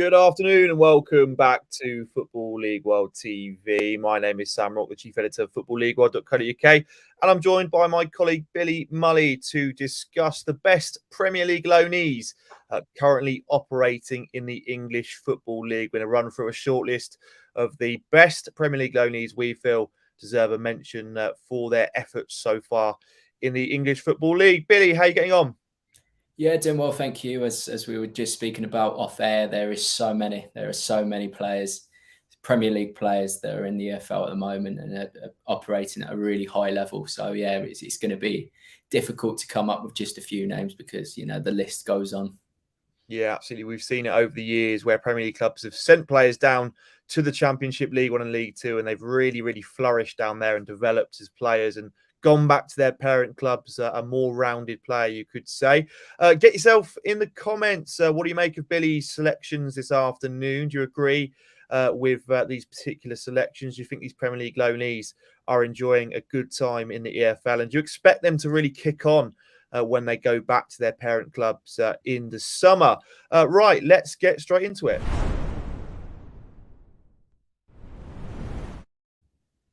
Good afternoon and welcome back to Football League World TV. My name is Sam Rourke, the Chief Editor of footballleagueworld.co.uk, and I'm joined by my colleague Billy Mulley to discuss the best Premier League loanees currently operating in the English Football League. We're going to run through a shortlist of the best Premier League loanees we feel deserve a mention for their efforts so far in the English Football League. Billy, how are you getting on? Yeah, doing well, thank you. As we were just speaking about off air, there are so many players, Premier League players that are in the EFL at the moment and are operating at a really high level. So yeah, it's going to be difficult to come up with just a few names because the list goes on. Yeah, absolutely. We've seen it over the years where Premier League clubs have sent players down to the Championship, League One and League Two, and they've really flourished down there and developed as players and gone back to their parent clubs, a more rounded player, you could say. Get yourself in the comments. What do you make of Billy's selections this afternoon? Do you agree with these particular selections? Do you think these Premier League loanees are enjoying a good time in the EFL? And do you expect them to really kick on when they go back to their parent clubs in the summer? Right, let's get straight into it.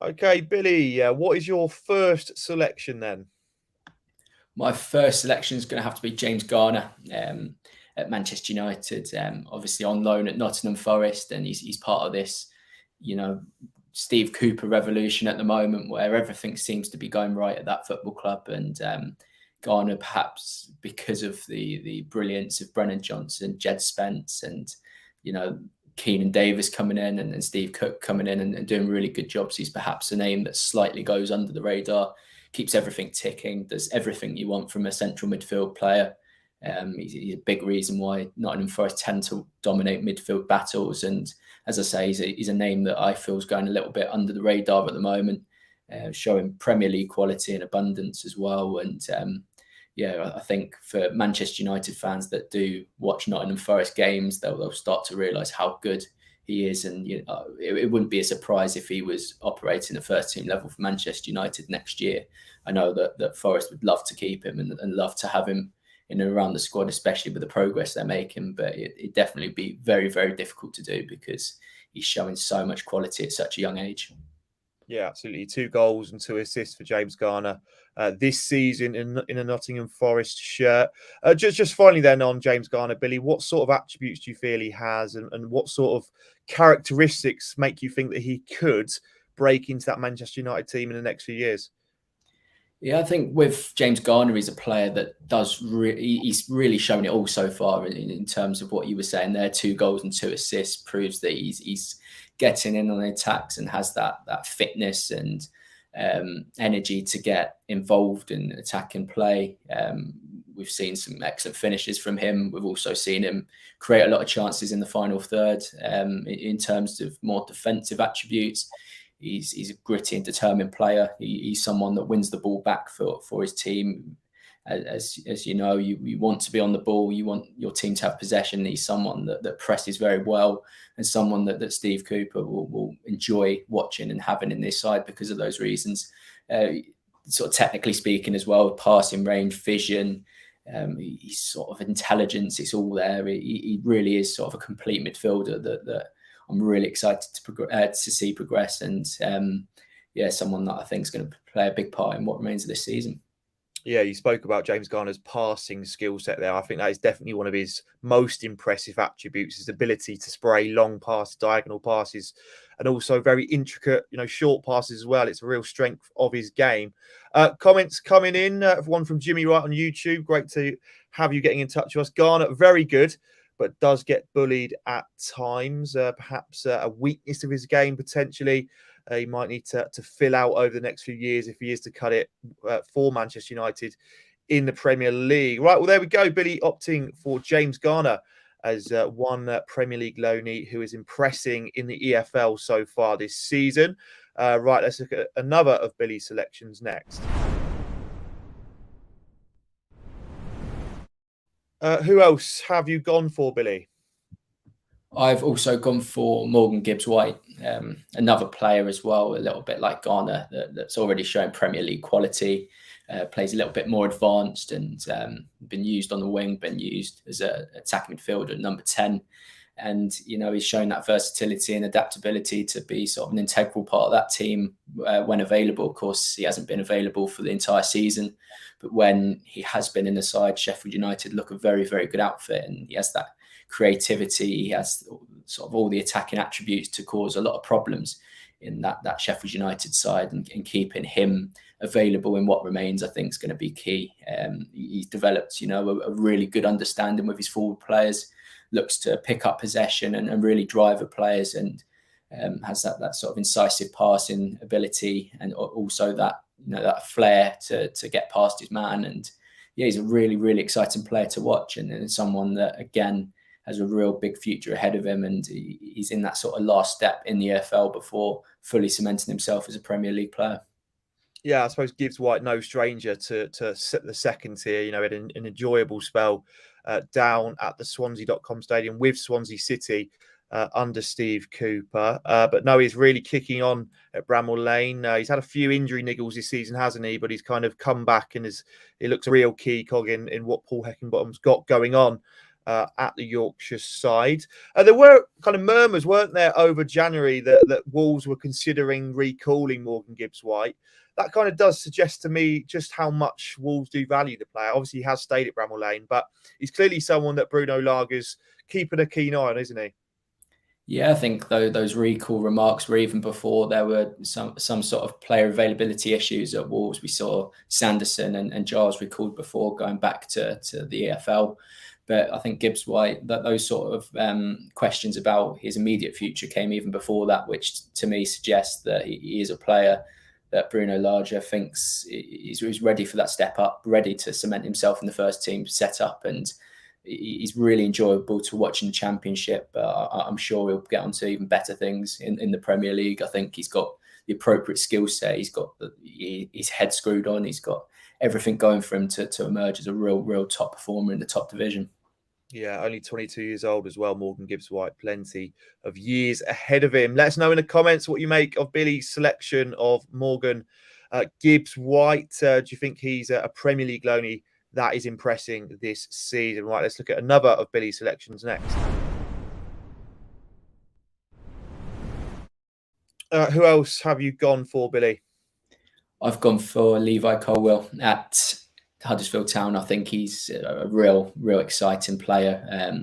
Okay, Billy, what is your first selection then? My first selection is going to have to be James Garner at Manchester United, obviously on loan at Nottingham Forest, and he's part of this, Steve Cooper revolution at the moment where everything seems to be going right at that football club. And Garner, perhaps because of the brilliance of Brennan Johnson, Jed Spence, and Keenan Davis coming in and Steve Cook coming in and doing really good jobs. He's perhaps a name that slightly goes under the radar, keeps everything ticking, does everything you want from a central midfield player. He's a big reason why Nottingham Forest tend to dominate midfield battles. And as I say, he's a name that I feel is going a little bit under the radar at the moment, showing Premier League quality and abundance as well. And I think for Manchester United fans that do watch Nottingham Forest games, they'll start to realise how good he is. And it wouldn't be a surprise if he was operating at first team level for Manchester United next year. I know that Forest would love to keep him and love to have him in and around the squad, especially with the progress they're making. But it'd definitely be very difficult to do because he's showing so much quality at such a young age. Yeah, absolutely. 2 goals and 2 assists for James Garner this season in a Nottingham Forest shirt. Just finally then on James Garner, Billy, what sort of attributes do you feel he has and what sort of characteristics make you think that he could break into that Manchester United team in the next few years? Yeah, I think with James Garner, he's a player that he's really shown it all so far in terms of what you were saying there. 2 goals and 2 assists proves that he's getting in on the attacks and has that fitness and energy to get involved in attacking play. We've seen some excellent finishes from him. We've also seen him create a lot of chances in the final third. In terms of more defensive attributes, he's a gritty and determined player. He's someone that wins the ball back for his team. As you know, you want to be on the ball. You want your team to have possession. He's someone that presses very well and someone that Steve Cooper will enjoy watching and having in this side because of those reasons. Sort of technically speaking as well, passing range, vision, he's sort of intelligence. It's all there. He really is sort of a complete midfielder that I'm really excited to see progress. And someone that I think is going to play a big part in what remains of this season. Yeah, you spoke about James Garner's passing skill set there. I think that is definitely one of his most impressive attributes, his ability to spray long passes, diagonal passes, and also very intricate, short passes as well. It's a real strength of his game. Comments coming in, one from Jimmy Wright on YouTube. Great to have you getting in touch with us. Garner, very good, but does get bullied at times. Perhaps a weakness of his game, potentially. He might need to fill out over the next few years if he is to cut it for Manchester United in the Premier League. Right, well, there we go. Billy opting for James Garner as one Premier League loanee who is impressing in the EFL so far this season. Right, let's look at another of Billy's selections next. Who else have you gone for, Billy? I've also gone for Morgan Gibbs-White, another player as well, a little bit like Garner, that's already shown Premier League quality, plays a little bit more advanced and been used on the wing, been used as an attacking midfielder, number 10. And, he's shown that versatility and adaptability to be sort of an integral part of that team when available. Of course, he hasn't been available for the entire season, but when he has been in the side, Sheffield United look a very, very good outfit, and he has that creativity. He has sort of all the attacking attributes to cause a lot of problems in that Sheffield United side, and keeping him available in what remains, I think, is going to be key. He's developed, a really good understanding with his forward players, looks to pick up possession and really drive at players, and has that sort of incisive passing ability, and also that that flair to get past his man. And yeah, he's a really, really exciting player to watch, and someone that, again, has a real big future ahead of him, and he's in that sort of last step in the EFL before fully cementing himself as a Premier League player. Yeah, I suppose Gibbs White, no stranger to the second tier. Had an enjoyable spell down at the Swansea.com stadium with Swansea City under Steve Cooper. But no, he's really kicking on at Bramall Lane. He's had a few injury niggles this season, hasn't he? But he's kind of come back, and he looks a real key cog in what Paul Heckingbottom's got going on at the Yorkshire side. There were kind of murmurs, weren't there, over January that Wolves were considering recalling Morgan Gibbs White. That kind of does suggest to me just how much Wolves do value the player. Obviously, he has stayed at Bramall Lane, but he's clearly someone that Bruno Laga's keeping a keen eye on, isn't he? Yeah, I think those recall remarks were even before there were some sort of player availability issues at Wolves. We saw Sanderson and Giles recalled before going back to the EFL. But I think Gibbs White, that those sort of questions about his immediate future came even before that, which to me suggests that he is a player that Bruno Lage thinks is ready for that step up, ready to cement himself in the first team setup. And he's really enjoyable to watch in the Championship. I'm sure he'll get onto even better things in the Premier League. I think he's got the appropriate skill set. He's got his head screwed on. He's got everything going for him to emerge as a real top performer in the top division. Yeah, only 22 years old as well, Morgan Gibbs White. Plenty of years ahead of him. Let us know in the comments what you make of Billy's selection of Morgan Gibbs White. Do you think he's a Premier League loanee that is impressing this season? Right, let's look at another of Billy's selections next. Who else have you gone for, Billy? I've gone for Levi Colwill at Huddersfield Town. I think he's a real exciting player.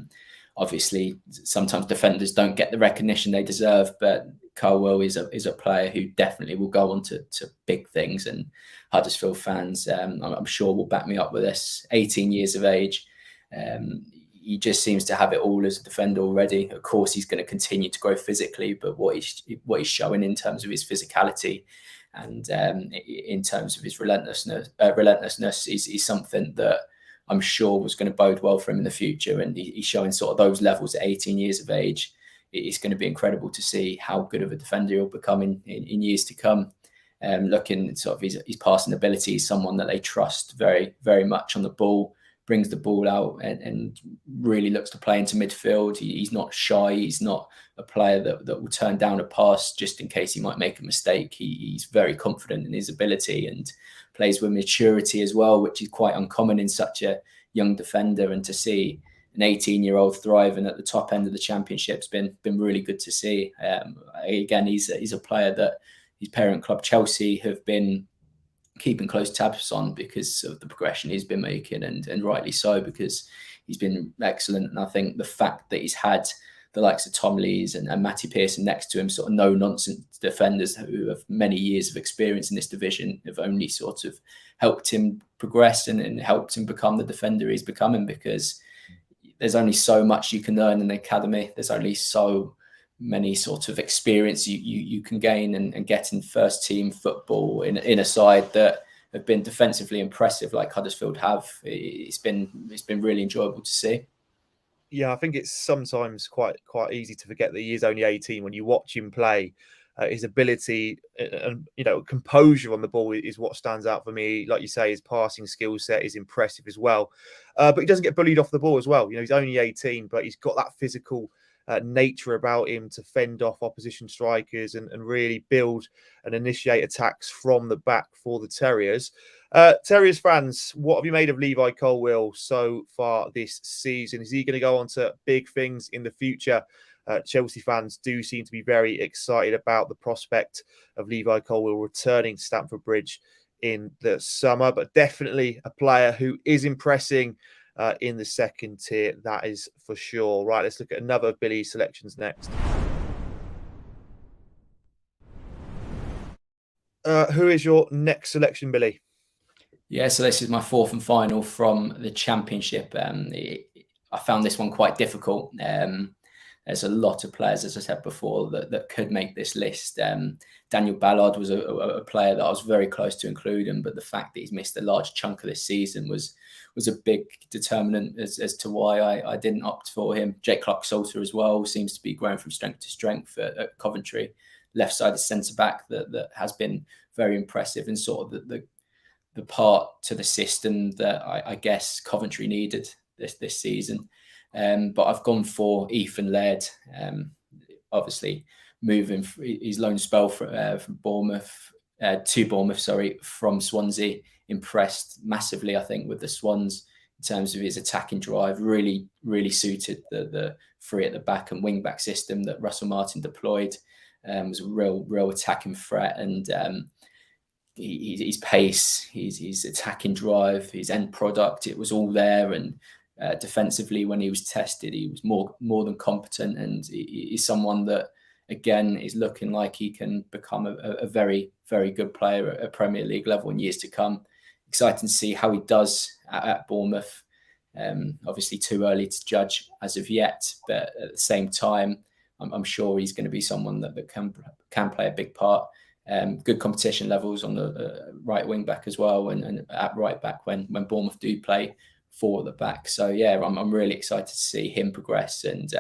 Obviously, sometimes defenders don't get the recognition they deserve, but Colwill is a player who definitely will go on to big things, and Huddersfield fans, I'm sure, will back me up with this. 18 years of age. He just seems to have it all as a defender already. Of course, he's going to continue to grow physically, but what he's showing in terms of his physicality and in terms of his relentlessness is something that I'm sure was going to bode well for him in the future. And he's showing sort of those levels at 18 years of age. It's going to be incredible to see how good of a defender he'll become in years to come. Looking at sort of his passing ability, he's someone that they trust very, very much on the ball, brings the ball out and really looks to play into midfield. He's not shy. He's not a player that will turn down a pass just in case he might make a mistake. He's very confident in his ability and plays with maturity as well, which is quite uncommon in such a young defender. And to see an 18-year-old thriving at the top end of the Championship's been really good to see. Again, he's a player that his parent club Chelsea have been keeping close tabs on because of the progression he's been making, and rightly so, because he's been excellent. And I think the fact that he's had the likes of Tom Lees and Matty Pearson next to him, sort of no-nonsense defenders who have many years of experience in this division, have only sort of helped him progress and helped him become the defender he's becoming, because there's only so much you can learn in the academy. There's only so many sort of experience you can gain and get in first team football in a side that have been defensively impressive like Huddersfield have. It's been really enjoyable to see. Yeah, I think it's sometimes quite easy to forget that he is only 18 when you watch him play. His ability and composure on the ball is what stands out for me. Like you say, his passing skill set is impressive as well. But he doesn't get bullied off the ball as well. He's only 18, but he's got that physical nature about him to fend off opposition strikers and really build and initiate attacks from the back for the Terriers. Terriers fans, what have you made of Levi Colwill so far this season? Is he going to go on to big things in the future? Chelsea fans do seem to be very excited about the prospect of Levi Colwill returning to Stamford Bridge in the summer, but definitely a player who is impressing in the second tier, that is for sure. Right, let's look at another of Billy's selections next. Who is your next selection, Billy? Yeah, so this is my fourth and final from the Championship. I found this one quite difficult. There's a lot of players, as I said before, that could make this list. Daniel Ballard was a player that I was very close to including, but the fact that he's missed a large chunk of this season was a big determinant as to why I didn't opt for him. Jake Clark-Salter as well seems to be growing from strength to strength at Coventry. Left-sided centre-back that has been very impressive and sort of the part to the system that I guess Coventry needed this season. But I've gone for Ethan Laird. Obviously, moving his loan spell from Bournemouth to Bournemouth, from Swansea, impressed massively, I think, with the Swans in terms of his attacking drive. Really, really suited the three at the back and wing back system that Russell Martin deployed. Was a real attacking threat, and his pace, his attacking drive, his end product, it was all there. And defensively, when he was tested, he was more than competent, and he's someone that, again, is looking like he can become a very, very good player at Premier League level in years to come. Exciting to see how he does at Bournemouth. Obviously, too early to judge as of yet, but at the same time, I'm sure he's going to be someone that can play a big part. Good competition levels on the right wing back as well, and at right back when Bournemouth do play four at the back. So yeah, I'm really excited to see him progress. And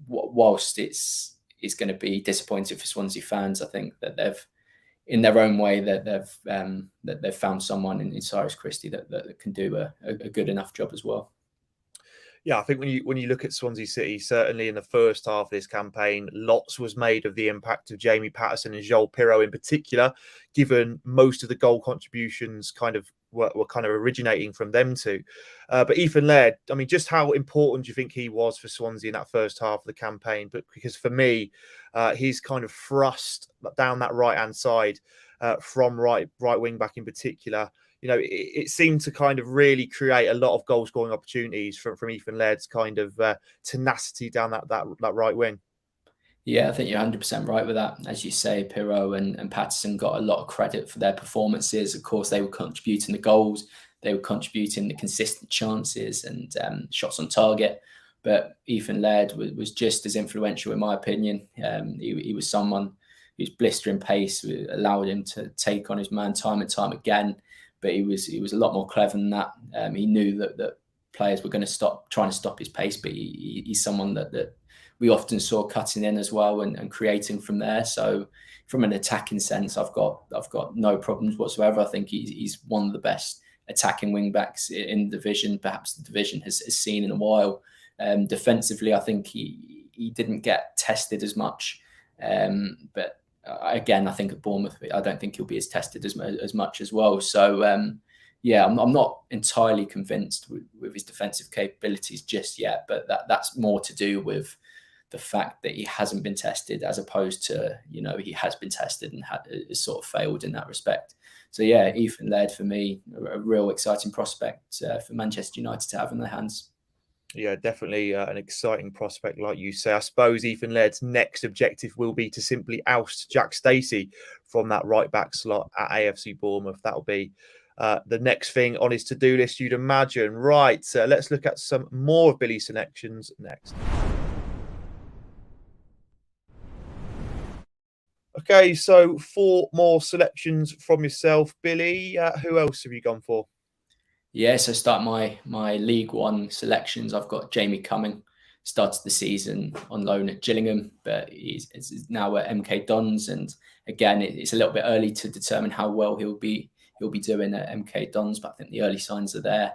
whilst it's going to be disappointing for Swansea fans, I think that they've, in their own way, that they've found someone in Cyrus Christie that can do a good enough job as well. Yeah, I think when you look at Swansea City, certainly in the first half of this campaign, lots was made of the impact of Jamie Patterson and Joel Pirro in particular, given most of the goal contributions were kind of originating from them two. But Ethan Laird, I mean, just how important do you think he was for Swansea in that first half of the campaign? But because for me, he's kind of thrust down that right-hand side from right wing back in particular. You know, it seemed to kind of really create a lot of goal scoring opportunities from Ethan Laird's kind of tenacity down that right wing. Yeah, I think you're 100% right with that. As you say, Pirro and Patterson got a lot of credit for their performances. Of course, they were contributing the goals, they were contributing the consistent chances and shots on target. But Ethan Laird was just as influential, in my opinion. He was someone whose blistering pace allowed him to take on his man time and time again. But he was a lot more clever than that. He knew that players were going to trying to stop his pace, but he's someone that we often saw cutting in as well and creating from there. So from an attacking sense, I've got no problems whatsoever. I think he's one of the best attacking wing backs in the division, perhaps the division has seen in a while. Defensively, I think he didn't get tested as much, but again, I think at Bournemouth, I don't think he'll be as tested as much as well. So, yeah, I'm not entirely convinced with his defensive capabilities just yet, but that's more to do with the fact that he hasn't been tested as opposed to, he has been tested and has sort of failed in that respect. So, yeah, Ethan Laird for me, a real exciting prospect for Manchester United to have in their hands. Yeah, definitely an exciting prospect, like you say. I suppose Ethan Laird's next objective will be to simply oust Jack Stacey from that right back slot at AFC Bournemouth. That'll be the next thing on his to-do list, you'd imagine. Right, let's look at some more of Billy's selections next. Okay, so 4 more selections from yourself, Billy. Who else have you gone for? Yeah, so start my League One selections. I've got Jamie Cummings, started the season on loan at Gillingham, but he's now at MK Dons. And again, it's a little bit early to determine how well he'll be doing at MK Dons, but I think the early signs are there.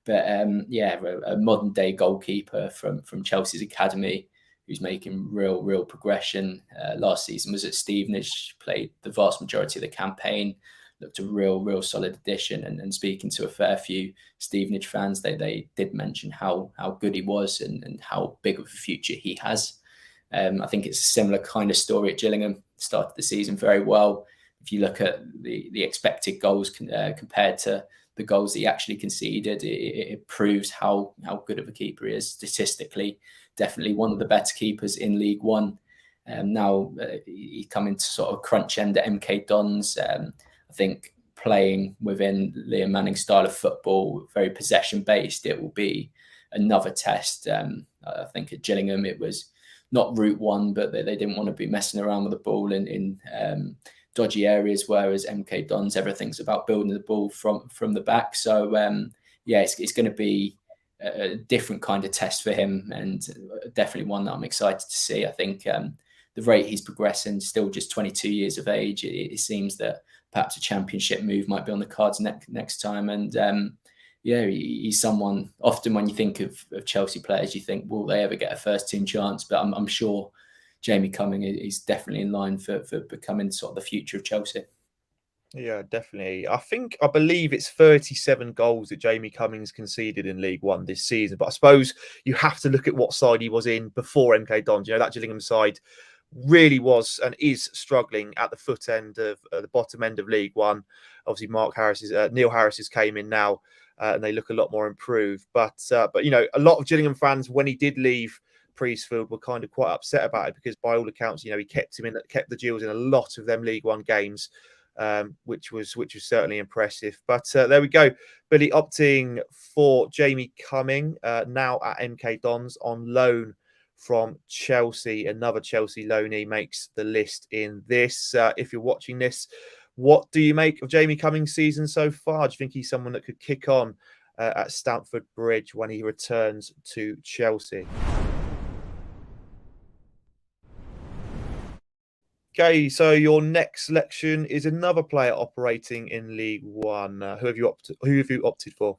But yeah, a modern day goalkeeper from Chelsea's academy, who's making real progression. Last season was at Stevenage, played the vast majority of the campaign, looked a real solid addition. And speaking to a fair few Stevenage fans, they did mention how good he was and how big of a future he has. I think it's a similar kind of story at Gillingham. Started the season very well. If you look at the expected goals compared to the goals that he actually conceded, it proves how good of a keeper he is statistically. Definitely one of the better keepers in League One. Now he's coming to sort of crunch end at MK Dons. I think playing within Liam Manning's style of football, very possession based, it will be another test. I think at Gillingham it was not route one, but they didn't want to be messing around with the ball in dodgy areas, whereas MK Dons, everything's about building the ball from the back. So it's going to be a different kind of test for him, and definitely one that I'm excited to see. I think the rate he's progressing, still just 22 years of age, it seems that perhaps a championship move might be on the cards next time. And he's someone, often when you think of Chelsea players, you think, will they ever get a first team chance? But I'm sure Jamie Cummings is definitely in line for becoming sort of the future of Chelsea. Yeah, definitely. I believe it's 37 goals that Jamie Cummings conceded in League One this season. But I suppose you have to look at what side he was in before MK Dons. That Gillingham side really was and is struggling at the foot end of the bottom end of League One. Obviously, Neil Harris's came in now, and they look a lot more improved. But a lot of Gillingham fans, when he did leave Priestfield, were kind of quite upset about it because, by all accounts, he kept the Gills in a lot of them League One games. Which was certainly impressive. But there we go. Billy opting for Jamie Cummings, now at MK Dons on loan from Chelsea. Another Chelsea loanee makes the list in this. If you're watching this, what do you make of Jamie Cummings' season so far? Do you think he's someone that could kick on at Stamford Bridge when he returns to Chelsea? Okay, so your next selection is another player operating in League One. Who have you opted for?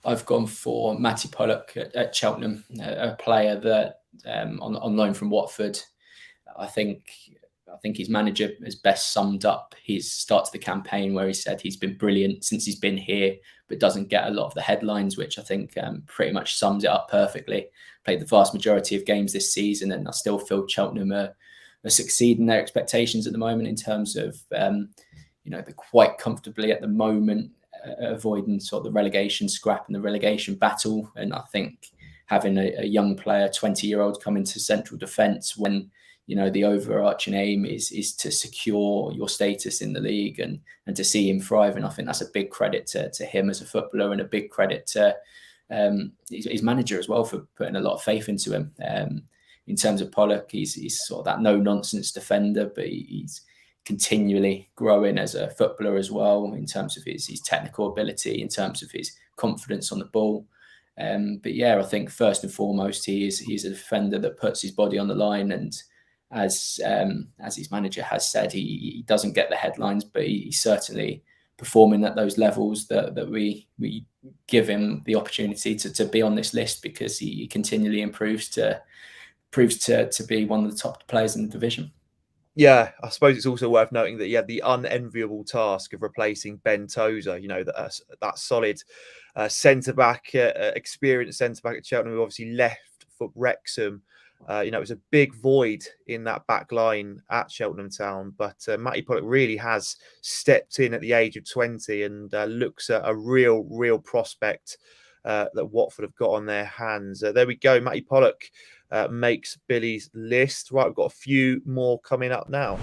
I've gone for Matty Pollock at Cheltenham, a player that on loan from Watford. I think his manager has best summed up his start to the campaign, where he said he's been brilliant since he's been here, but doesn't get a lot of the headlines, which I think pretty much sums it up perfectly. Played the vast majority of games this season, and I still feel Cheltenham are succeeding their expectations at the moment in terms of, they're quite comfortably at the moment avoiding sort of the relegation scrap and the relegation battle. And I think having a young player, 20-year-old, come into central defence when, the overarching aim is to secure your status in the league and to see him thrive. And I think that's a big credit to him as a footballer, and a big credit to his manager as well for putting a lot of faith into him. In terms of Pollock, he's sort of that no-nonsense defender, but he's continually growing as a footballer as well, in terms of his technical ability, in terms of his confidence on the ball. But I think first and foremost, he's a defender that puts his body on the line, and as his manager has said, he doesn't get the headlines, but he's certainly performing at those levels that we give him the opportunity to be on this list, because he continually proves to be one of the top players in the division. Yeah, I suppose it's also worth noting that he had the unenviable task of replacing Ben Tozer, that solid centre-back, experienced centre-back at Cheltenham, who obviously left for Wrexham. It was a big void in that back line at Cheltenham Town. But Matty Pollock really has stepped in at the age of 20 and looks at a real prospect that Watford have got on their hands. There we go. Matty Pollock makes Billy's list. Right, we've got a few more coming up now.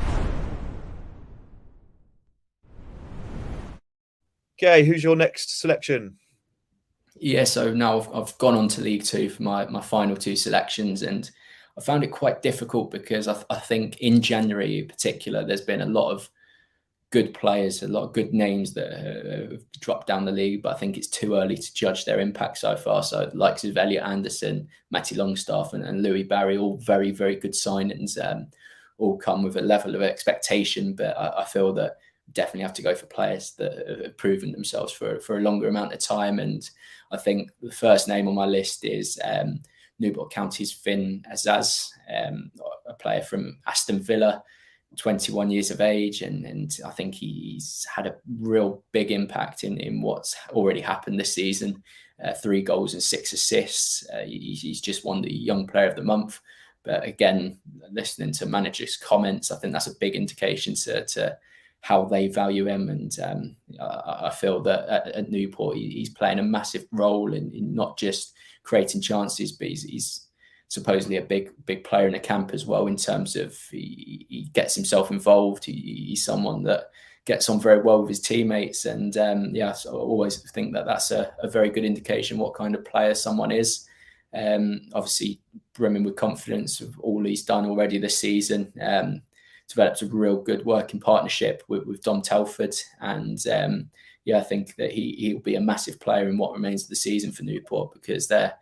Okay, who's your next selection? Yeah, so now I've gone on to League Two for my final two selections, and I found it quite difficult because I think in January in particular, there's been a lot of good players, a lot of good names that have dropped down the league, but I think it's too early to judge their impact so far. So likes of Elliot Anderson, Matty Longstaff and Louis Barry, all very, very good signings, all come with a level of expectation. But I feel that definitely have to go for players that have proven themselves for a longer amount of time. And I think the first name on my list is Newport County's Finn Azaz, a player from Aston Villa, 21 years of age, and I think he's had a real big impact in what's already happened this season. 3 goals and 6 assists. He's just won the Young Player of the Month. But again, listening to managers' comments, I think that's a big indication to how they value him. And I feel that at Newport, he's playing a massive role in not just creating chances, but he's supposedly a big player in the camp as well, in terms of he gets himself involved. He's someone that gets on very well with his teammates. And so I always think that that's a very good indication what kind of player someone is. Obviously, brimming with confidence of all he's done already this season. Developed a real good working partnership with Dom Telford. And I think that he'll be a massive player in what remains of the season for Newport, because they're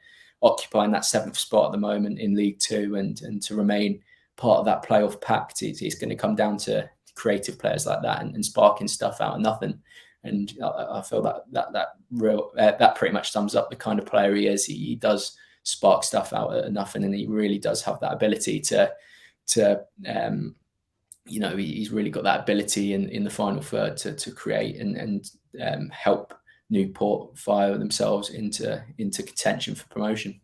occupying that 7th spot at the moment in League Two, and to remain part of that playoff pact, it's going to come down to creative players like that and sparking stuff out of nothing. And I feel that pretty much sums up the kind of player he is. He does spark stuff out of nothing, and he really does have that ability to he's really got that ability in the final third to create and help Newport fire themselves into contention for promotion.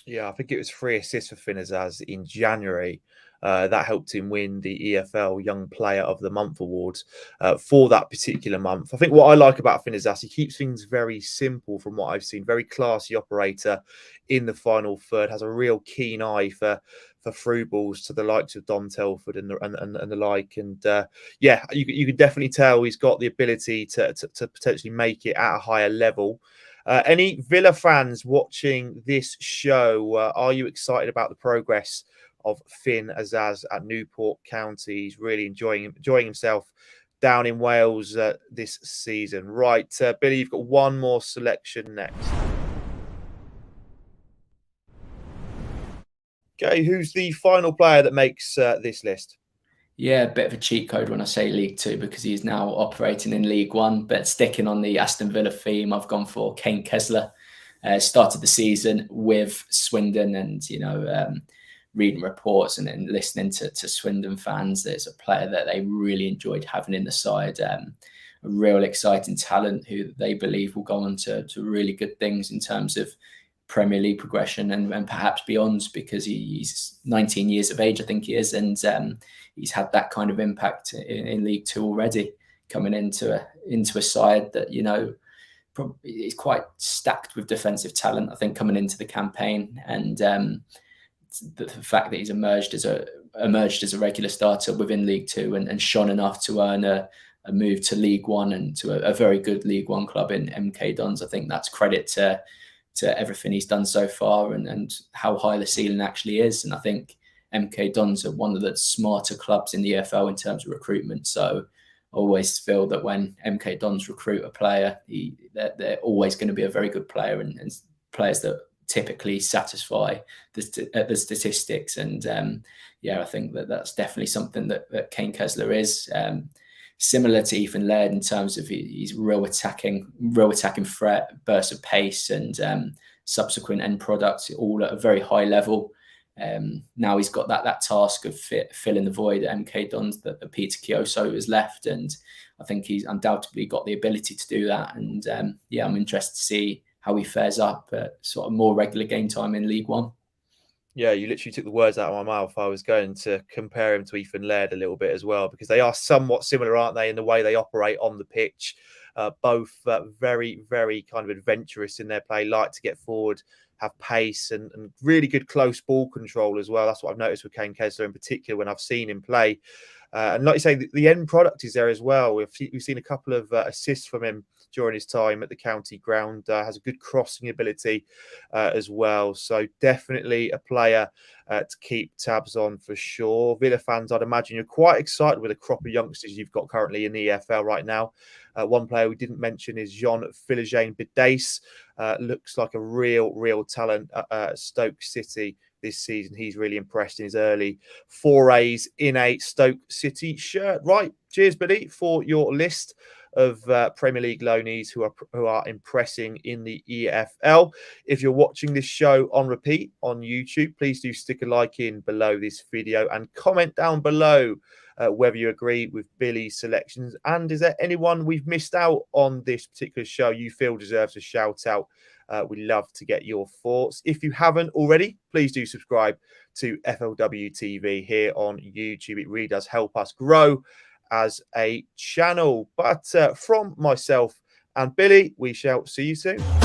Yeah, I think it was 3 assists for Finn Azaz in January. That helped him win the EFL Young Player of the Month award for that particular month. I think what I like about Finn Azaz, he keeps things very simple from what I've seen. Very classy operator in the final third, has a real keen eye for through balls to the likes of Dom Telford and the like. And you can definitely tell he's got the ability to potentially make it at a higher level. Any Villa fans watching this show, are you excited about the progress of Finn Azaz at Newport County? He's really enjoying himself down in Wales this season. Right, Billy, you've got one more selection next. Okay, who's the final player that makes this list? Yeah, a bit of a cheat code when I say League Two, because he's now operating in League One. But sticking on the Aston Villa theme, I've gone for Kane Kessler. Started the season with Swindon, and reading reports and then listening to Swindon fans, there's a player that they really enjoyed having in the side. A real exciting talent who they believe will go on to really good things in terms of Premier League progression and perhaps beyond, because he's 19 years of age, I think he is, and he's had that kind of impact in League Two already, coming into a side that is quite stacked with defensive talent. I think coming into the campaign, and the fact that he's emerged as a regular starter within League Two and shone enough to earn a move to League One and to a very good League One club in MK Dons. I think that's credit to everything he's done so far and how high the ceiling actually is. And I think MK Dons are one of the smarter clubs in the EFL in terms of recruitment. So I always feel that when MK Dons recruit a player, they're always going to be a very good player and players that typically satisfy the statistics. And I think that's definitely something that Kane Kessler is. Similar to Ethan Laird in terms of he's real attacking threat, burst of pace, and subsequent end products, all at a very high level. Now he's got that task of filling the void at MK Dons that Peter Chioso has left, and I think he's undoubtedly got the ability to do that. And I'm interested to see how he fares up at sort of more regular game time in League One. Yeah, you literally took the words out of my mouth. I was going to compare him to Ethan Laird a little bit as well, because they are somewhat similar, aren't they, in the way they operate on the pitch. Both very, very kind of adventurous in their play, like to get forward, have pace and really good close ball control as well. That's what I've noticed with Kane Kessler in particular when I've seen him play. And like you say, the end product is there as well. We've seen a couple of assists from him during his time at the county ground. Has a good crossing ability as well. So definitely a player to keep tabs on for sure. Villa fans, I'd imagine you're quite excited with the crop of youngsters you've got currently in the EFL right now. One player we didn't mention is Jean Philogene Bidace. Looks like a real talent at Stoke City this season. He's really impressed in his early forays in a Stoke City shirt. Right, cheers, buddy, for your list. of Premier League loanees who are impressing in the EFL. If you're watching this show on repeat on YouTube, please do stick a like in below this video and comment down below whether you agree with Billy's selections, and is there anyone we've missed out on this particular show you feel deserves a shout out. We'd love to get your thoughts. If you haven't already, please do subscribe to FLW TV here on YouTube. It really does help us grow as a channel. But from myself and Billy, we shall see you soon.